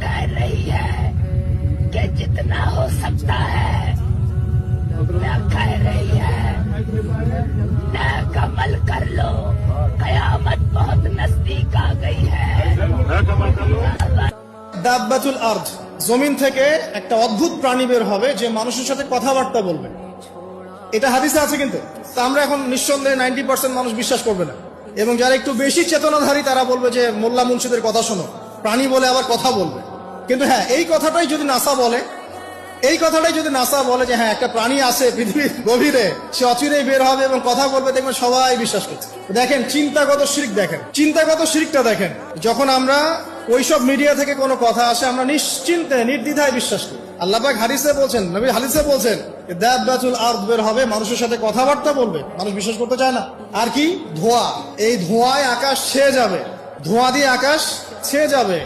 कह रही है कि जितना हो सकता है क्या कह रही है, नेक अमल कर लो, कयामत बहुत नजदीक आ गई है। দাব্বাতুল আরদ, জমিন থেকে একটা অদ্ভুত প্রাণী বের হবে যে মানুষের সাথে কথাবার্তা বলবে। এটা হাদিসে আছে, কিন্তু তা আমরা এখন নিঃসন্দেহে 90% মানুষ বিশ্বাস করবে না, এবং যারা একটু বেশি চেতনাধারী তারা বলবে যে মোল্লা মুন্সিদের কথা শোনো, প্রাণী বলে আবার কথা বলবে। কিন্তু হ্যাঁ, এই কথাটাই যদি নাসা বলে, যে হ্যাঁ একটা প্রাণী আছে পৃথিবীর গভীরে, সে অচিরেই বের হবে এবং কথা বলবে, দেখবেন সবাই বিশ্বাস করছে। দেখেন চিন্তাগত শিরকটা দেখেন, যখন আমরা ওইসব মিডিয়া থেকে কোনো কথা আসে আমরা নিশ্চিন্তে নির্দ্বিধায় বিশ্বাস করি। আল্লাহ পাক হাদিসে বলছেন, নবী হাদিসে বলছেন দাব্বাতুল আরদ বের হবে, মানুষের সাথে কথাবার্তা বলবে। মানুষ বিশ্বাস করতে চায় না। আর কি ধোঁয়া, এই ধোঁয়ায় আকাশ ছেয়ে যাবে, ধোঁয়া দিয়ে আকাশ ছেয়ে যাবে।